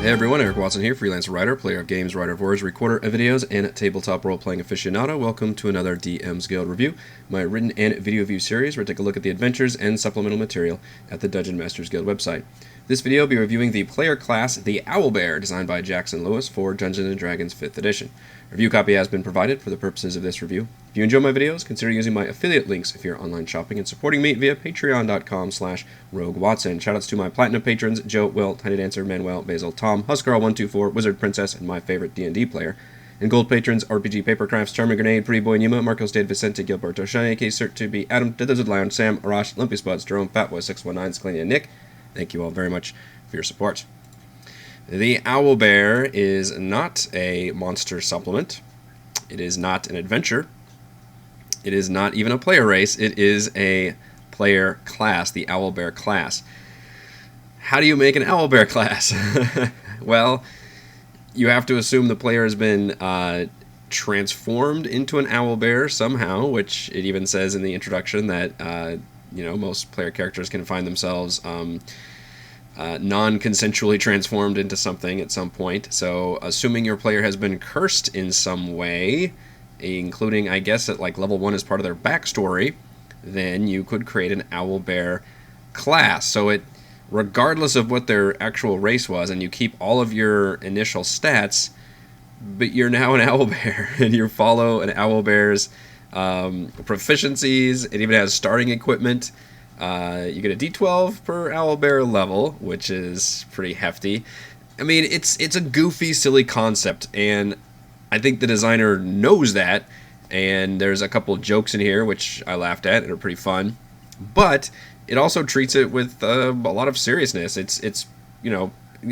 Hey everyone, Eric Watson here, freelance writer, player of games, writer of words, recorder of videos, and tabletop role-playing aficionado. Welcome to another DM's Guild review, my written and video review series where I take a look at the adventures and supplemental material at the Dungeon Masters Guild website. This video will be reviewing the player class, the Owlbear, designed by Jackson Lewis for Dungeons & Dragons 5th edition. A review copy has been provided for the purposes of this review. If you enjoy my videos, consider using my affiliate links if you're online shopping and supporting me via patreon.com/roguewatson. Shoutouts to my platinum patrons, Joe, Will, Tiny Dancer, Manuel, Basil, Tom, Huskar124, Wizard Princess, and my favorite D&D player. And gold patrons, RPG Papercrafts, Charming Grenade, Pretty Boy Numa, Marcos Dade Vicente, Gilberto Shiny, AK Cert to be Adam, The Desert Lion, Sam, Arash, Lumpy Spuds, Jerome, Fatboy619, Scalenia, Nick. Thank you all very much for your support. The Owlbear is not a monster supplement. It is not an adventure. It is not even a player race. It is a player class, the Owlbear class. How do you make an Owlbear class? Well, you have to assume the player has been transformed into an Owlbear somehow, which it even says in the introduction that most player characters can find themselves non-consensually transformed into something at some point. So assuming your player has been cursed in some way, including, I guess, at like level 1 as part of their backstory, then you could create an Owlbear class. So it, regardless of what their actual race was, and you keep all of your initial stats, but you're now an Owlbear, and you follow an Owlbear's proficiencies. It even has starting equipment. You get a D12 per Owlbear level, which is pretty hefty. I mean, it's a goofy, silly concept, and I think the designer knows that, and there's a couple jokes in here which I laughed at and are pretty fun, but it also treats it with a lot of seriousness. It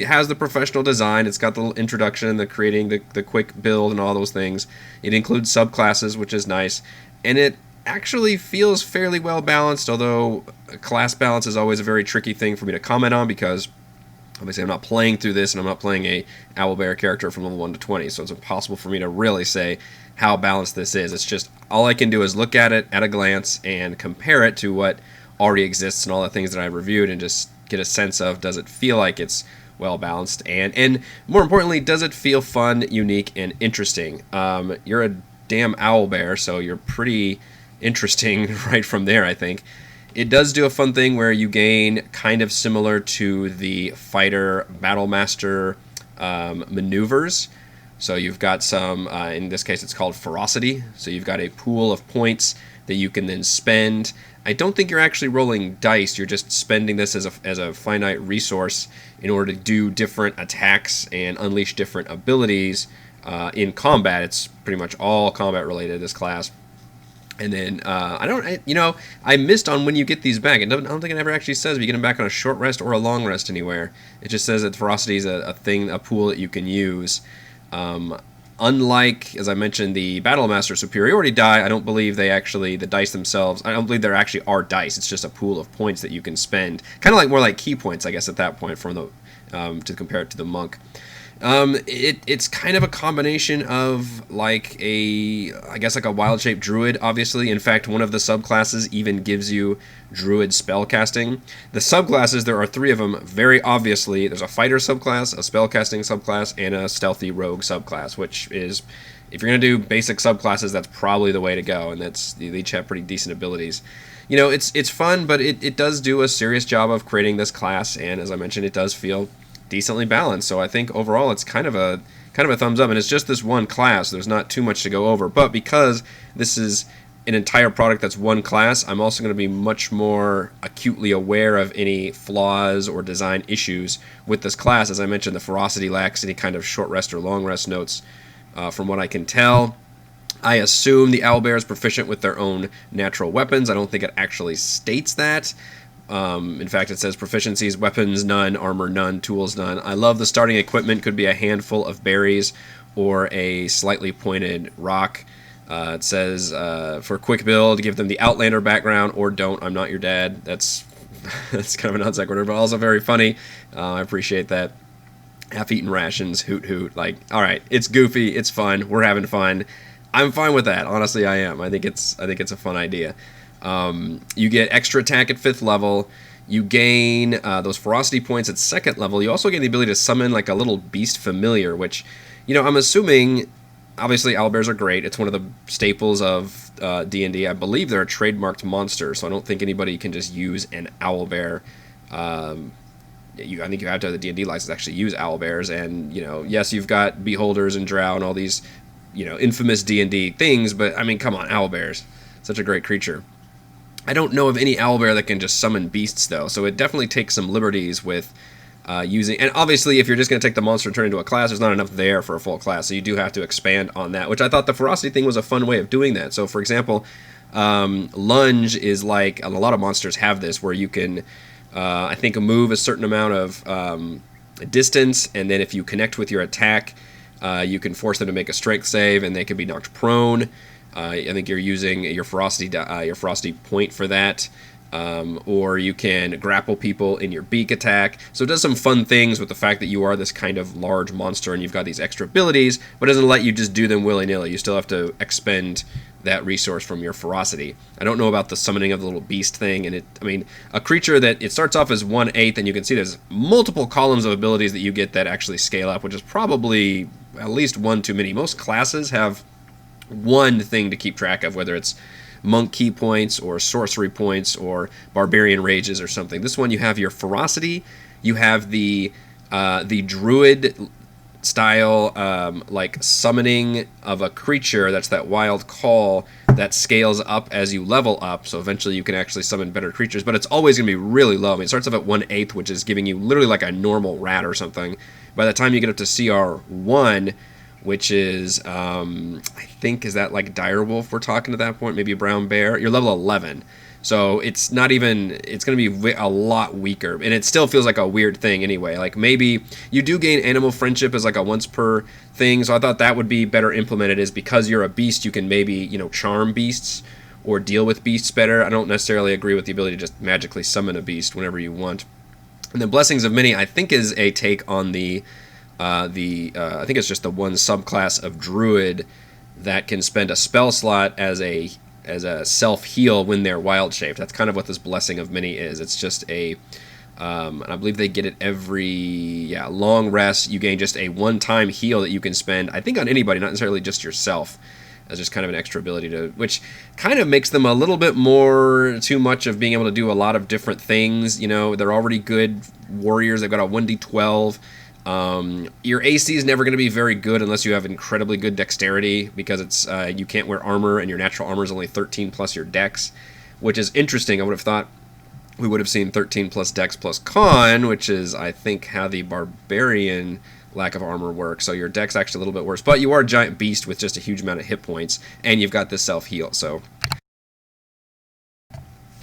has the professional design, it's got the little introduction, the creating the quick build and all those things. It includes subclasses, which is nice, and it actually feels fairly well balanced, although class balance is always a very tricky thing for me to comment on because obviously I'm not playing through this and I'm not playing a Owlbear character from level 1 to 20, so it's impossible for me to really say how balanced this is. It's just all I can do is look at it at a glance and compare it to what already exists and all the things that I've reviewed and just get a sense of, does it feel like it's well balanced, and more importantly, does it feel fun, unique, and interesting? You're a damn Owlbear, so you're pretty interesting right from there, I think. It does do a fun thing where you gain, kind of similar to the fighter battle master maneuvers. So you've got some, in this case it's called ferocity, so you've got a pool of points that you can then spend. I don't think you're actually rolling dice, you're just spending this as a finite resource in order to do different attacks and unleash different abilities in combat. It's pretty much all combat related, this class. And then, I missed on when you get these back. I don't think it ever actually says if you get them back on a short rest or a long rest anywhere. It just says that ferocity is a pool that you can use. Unlike, as I mentioned, the Battle Master Superiority die, I don't believe the dice themselves, I don't believe there actually are dice. It's just a pool of points that you can spend. Kind of more like key points, I guess, at that point, from to compare it to the monk. It's kind of a combination of like a wild-shaped druid, obviously. In fact, one of the subclasses even gives you druid spellcasting. The subclasses, there are 3 of them, very obviously. There's a fighter subclass, a spellcasting subclass, and a stealthy rogue subclass, which is, if you're going to do basic subclasses, that's probably the way to go, and they each have pretty decent abilities. It's fun, but it does do a serious job of creating this class, and as I mentioned, it does feel decently balanced. So I think overall it's kind of a thumbs up, and it's just this one class. There's not too much to go over, but because this is an entire product that's one class, I'm also going to be much more acutely aware of any flaws or design issues with this class. As I mentioned, the ferocity lacks any kind of short rest or long rest notes from what I can tell. I assume the Owlbear is proficient with their own natural weapons. I don't think it actually states that. In fact, it says proficiencies, weapons none, armor none, tools none. I love the starting equipment. Could be a handful of berries or a slightly pointed rock. It says for quick build, give them the Outlander background, or don't, I'm not your dad. That's kind of a non sequitur, but also very funny. I appreciate that. Half-eaten rations, hoot hoot. Like, all right, it's goofy, it's fun, we're having fun. I'm fine with that. Honestly, I am. I think it's a fun idea. You get extra attack at 5th level. You gain those ferocity points at 2nd level. You also gain the ability to summon like a little beast familiar, which, I'm assuming, obviously owlbears are great. It's one of the staples of D&D. I believe they're a trademarked monster, so I don't think anybody can just use an owlbear. I think you have to have the D&D license to actually use owlbears, and, yes, you've got beholders and drow and all these, infamous D&D things, but, I mean, come on, owlbears. Such a great creature. I don't know of any owlbear that can just summon beasts, though, so it definitely takes some liberties with using... And obviously, if you're just going to take the monster and turn it into a class, there's not enough there for a full class, so you do have to expand on that, which I thought the ferocity thing was a fun way of doing that. So, for example, lunge is like... And a lot of monsters have this, where you can, I think, move a certain amount of distance, and then if you connect with your attack, you can force them to make a strength save, and they can be knocked prone. I think you're using your ferocity point for that, or you can grapple people in your beak attack. So it does some fun things with the fact that you are this kind of large monster and you've got these extra abilities, but it doesn't let you just do them willy-nilly. You still have to expend that resource from your ferocity. I don't know about the summoning of the little beast thing, and a creature that it starts off as 1/8, and you can see there's multiple columns of abilities that you get that actually scale up, which is probably at least one too many. Most classes have one thing to keep track of, whether it's monk key points or sorcery points or barbarian rages or something. This one, you have your ferocity, you have the druid style like summoning of a creature that's that wild call that scales up as you level up, so eventually you can actually summon better creatures, but it's always going to be really low. I mean, it starts off at 1/8, which is giving you literally like a normal rat or something. By the time you get up to CR1, which is, I think, is that like direwolf we're talking at that point? Maybe a brown bear? You're level 11. So it's not even, it's going to be a lot weaker. And it still feels like a weird thing anyway. Like maybe you do gain animal friendship as like a once per thing. So I thought that would be better implemented, is because you're a beast, you can maybe, charm beasts or deal with beasts better. I don't necessarily agree with the ability to just magically summon a beast whenever you want. And then Blessings of Many, I think, is a take on I think it's just the one subclass of druid that can spend a spell slot as a self-heal when they're wild-shaped. That's kind of what this Blessing of Many is. It's just and I believe they get it every long rest. You gain just a one-time heal that you can spend, I think, on anybody, not necessarily just yourself, as just kind of an extra ability which kind of makes them a little bit more too much of being able to do a lot of different things. They're already good warriors. They've got a 1d12. Your AC is never going to be very good unless you have incredibly good dexterity, because it's you can't wear armor, and your natural armor is only 13 plus your dex, which is interesting. I would have thought we would have seen 13 plus dex plus con, which is, I think, how the barbarian lack of armor works. So your dex actually a little bit worse, but you are a giant beast with just a huge amount of hit points, and you've got this self-heal. So,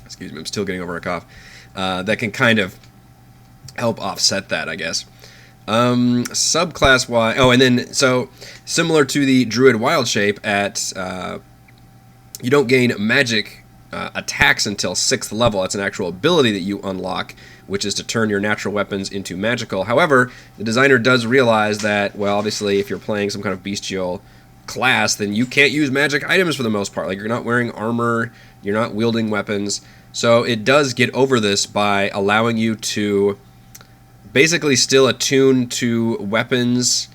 excuse me, I'm still getting over a cough. That can kind of help offset that, I guess. Subclass wise, and then so similar to the druid wild shape, you don't gain magic attacks until 6th level. That's an actual ability that you unlock, which is to turn your natural weapons into magical. However, the designer does realize that, well, obviously, if you're playing some kind of bestial class, then you can't use magic items for the most part. Like, you're not wearing armor, you're not wielding weapons. So it does get over this by allowing you to basically still attune to weapons,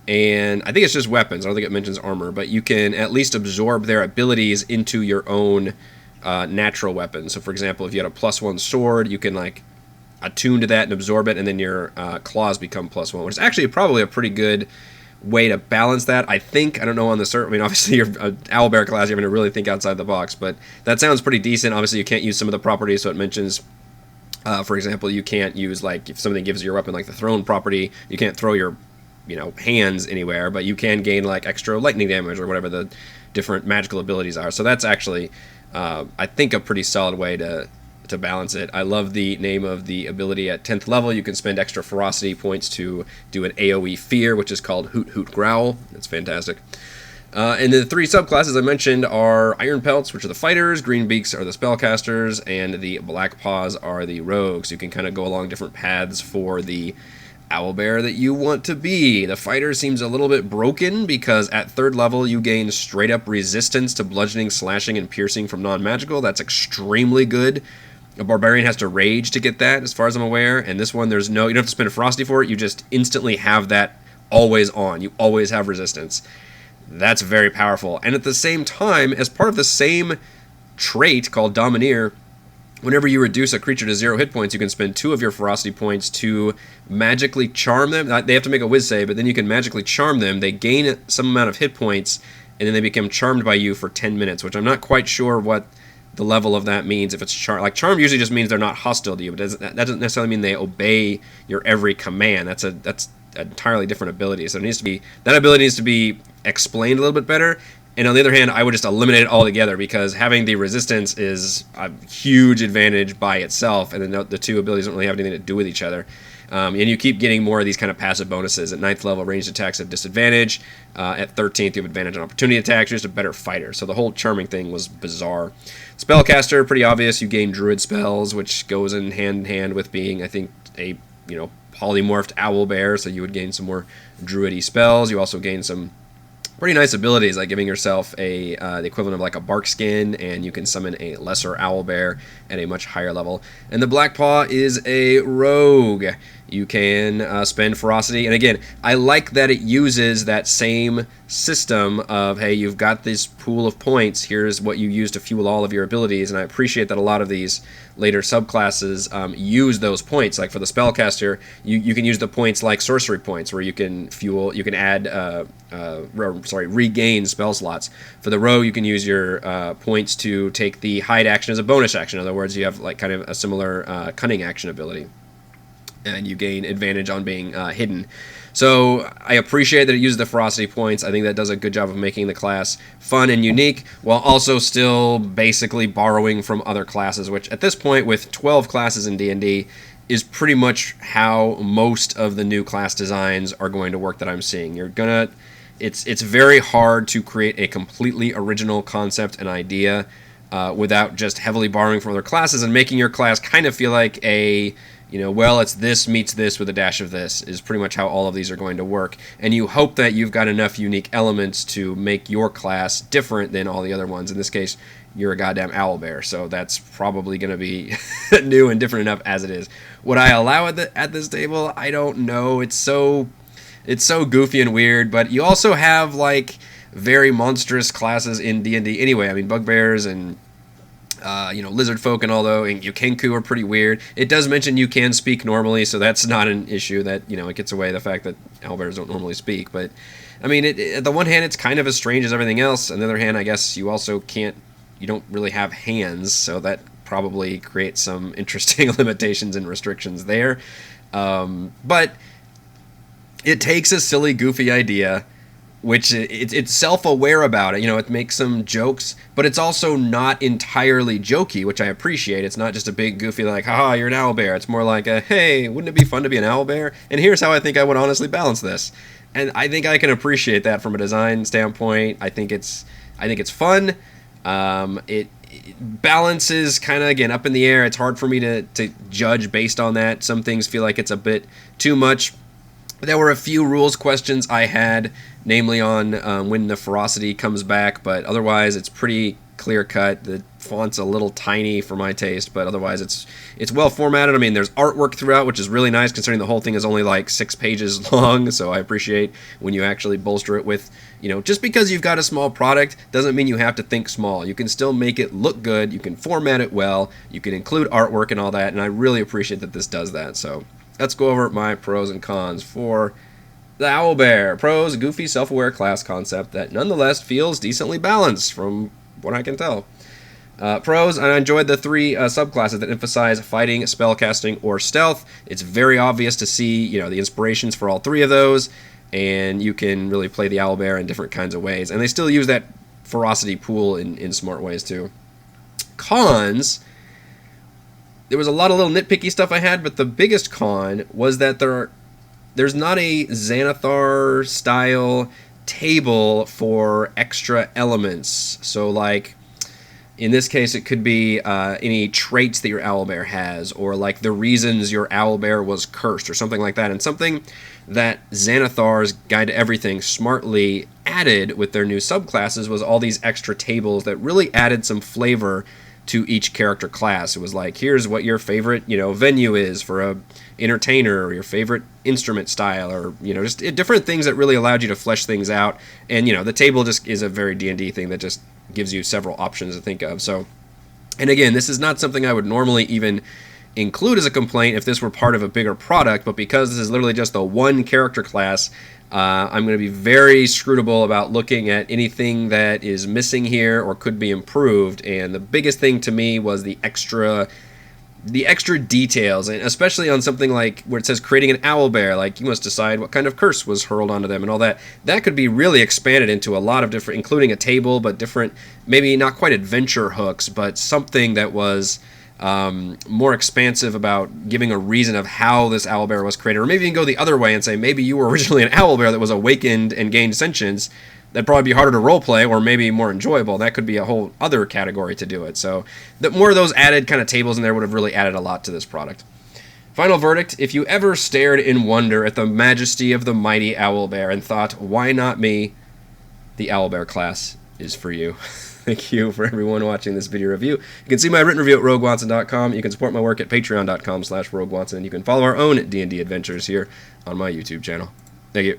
and I think it's just weapons. I don't think it mentions armor, but you can at least absorb their abilities into your own natural weapons. So, for example, if you had a +1 sword, you can like attune to that and absorb it, and then your claws become +1, which is actually probably a pretty good way to balance that. I think, I don't know on the server. I mean, obviously, you're an owlbear class, you're going to really think outside the box, but that sounds pretty decent. Obviously, you can't use some of the properties, so it mentions. For example, you can't use, like, if something gives you your weapon, like the thrown property, you can't throw your, hands anywhere, but you can gain, like, extra lightning damage or whatever the different magical abilities are. So that's actually, I think, a pretty solid way to balance it. I love the name of the ability at 10th level. You can spend extra ferocity points to do an AoE fear, which is called Hoot Hoot Growl. That's fantastic. And the 3 subclasses I mentioned are Iron Pelts, which are the fighters, Green Beaks are the spellcasters, and the Black Paws are the rogues. You can kind of go along different paths for the owlbear that you want to be. The fighter seems a little bit broken because at 3rd level you gain straight up resistance to bludgeoning, slashing, and piercing from non-magical. That's extremely good A barbarian has to rage to get that, as far as I'm aware. And this one, there's no, you don't have to spend a ferocity for it. You just instantly have that always on. You always have resistance. That's very powerful. And at the same time, as part of the same trait called Domineer, whenever you reduce a creature to 0 hit points, you can spend 2 of your ferocity points to magically charm them. They have to make a whiz save, but then you can magically charm them. They gain some amount of hit points, and then they become charmed by you for 10 minutes, which I'm not quite sure what the level of that means. If it's charmed usually just means they're not hostile to you, but that doesn't necessarily mean they obey your every command. That's an entirely different ability. So that ability needs to be explained a little bit better. And on the other hand, I would just eliminate it altogether, because having the resistance is a huge advantage by itself, and then the two abilities don't really have anything to do with each other. And you keep getting more of these kind of passive bonuses. At 9th level, ranged attacks have disadvantage. At 13th, you have advantage on opportunity attacks. You're just a better fighter. So the whole charming thing was bizarre. Spellcaster, pretty obvious. You gain druid spells, which goes in hand with being, I think, a polymorphed owlbear. So you would gain some more druidy spells. You also gain some pretty nice abilities, like giving yourself the equivalent of like a bark skin, and you can summon a lesser owlbear at a much higher level. And the Black Paw is a rogue. You can spend ferocity, and again, I like that it uses that same system of, hey, you've got this pool of points, here's what you use to fuel all of your abilities, and I appreciate that a lot of these later subclasses use those points. Like for the Spellcaster, you can use the points like sorcery points, where you can regain spell slots. For the rogue, you can use your points to take the hide action as a bonus action. In other words, you have like kind of a similar cunning action ability, and you gain advantage on being hidden. So I appreciate that it uses the ferocity points. I think that does a good job of making the class fun and unique, while also still basically borrowing from other classes, which at this point, with 12 classes in D&D, is pretty much how most of the new class designs are going to work that I'm seeing. It's very hard to create a completely original concept and idea without just heavily borrowing from other classes and making your class kind of feel like it's this meets this with a dash of this, is pretty much how all of these are going to work. And you hope that you've got enough unique elements to make your class different than all the other ones. In this case, you're a goddamn owlbear, so that's probably going to be new and different enough as it is. Would I allow it at this table? I don't know. It's so goofy and weird, but you also have like very monstrous classes in D&D anyway. I mean, bugbears and lizard folk and Yukenku are pretty weird. It does mention you can speak normally, so that's not an issue. That it gets away the fact that owlbears don't normally speak. But I mean, at the one hand, it's kind of as strange as everything else. On the other hand, I guess you also don't really have hands, so that probably creates some interesting limitations and restrictions there. But it takes a silly, goofy idea, which it's self-aware about it. It makes some jokes, but it's also not entirely jokey, which I appreciate. It's not just a big goofy like, haha, you're an owlbear. It's more like a, hey, wouldn't it be fun to be an owlbear? And here's how I think I would honestly balance this. And I think I can appreciate that from a design standpoint. I think it's fun. It balances kind of, again, up in the air. It's hard for me to judge based on that. Some things feel like it's a bit too much. There were a few rules questions I had, namely on when the ferocity comes back, but otherwise it's pretty clear-cut. The font's a little tiny for my taste, but otherwise it's well formatted. I mean, there's artwork throughout, which is really nice considering the whole thing is only like 6 pages long, so I appreciate when you actually bolster it with, just because you've got a small product doesn't mean you have to think small. You can still make it look good, you can format it well, you can include artwork and all that, and I really appreciate that this does that. So let's go over my pros and cons for the Owlbear. Pros, a goofy, self-aware class concept that nonetheless feels decently balanced from what I can tell. Pros, I enjoyed the 3 subclasses that emphasize fighting, spellcasting, or stealth. It's very obvious to see, the inspirations for all 3 of those, and you can really play the Owlbear in different kinds of ways. And they still use that ferocity pool in smart ways, too. Cons, there was a lot of little nitpicky stuff I had, but the biggest con was that there's not a Xanathar-style table for extra elements. So, like, in this case, it could be any traits that your owlbear has, or like the reasons your owlbear was cursed, or something like that. And something that Xanathar's Guide to Everything smartly added with their new subclasses was all these extra tables that really added some flavor to each character class. It was like, here's what your favorite, venue is for a entertainer, or your favorite instrument style, or just different things that really allowed you to flesh things out. And the table just is a very D&D thing that just gives you several options to think of. So, and again, this is not something I would normally even include as a complaint if this were part of a bigger product, but because this is literally just the one character class, I'm going to be very scrutable about looking at anything that is missing here or could be improved. And the biggest thing to me was the extra details, and especially on something like where it says creating an owlbear, like you must decide what kind of curse was hurled onto them and all that. That could be really expanded into a lot of different, including a table, but different, maybe not quite adventure hooks, but something that was more expansive about giving a reason of how this owlbear was created. Or maybe you can go the other way and say maybe you were originally an owlbear that was awakened and gained sentience. That'd probably be harder to roleplay, or maybe more enjoyable. That could be a whole other category to do it. So the more of those added kind of tables in there would have really added a lot to this product. Final verdict: if you ever stared in wonder at the majesty of the mighty owlbear and thought, why not me, the owlbear class is for you. Thank you for everyone watching this video review. You can see my written review at roguewatson.com. You can support my work at patreon.com/roguewatson. And you can follow our own D&D adventures here on my YouTube channel. Thank you.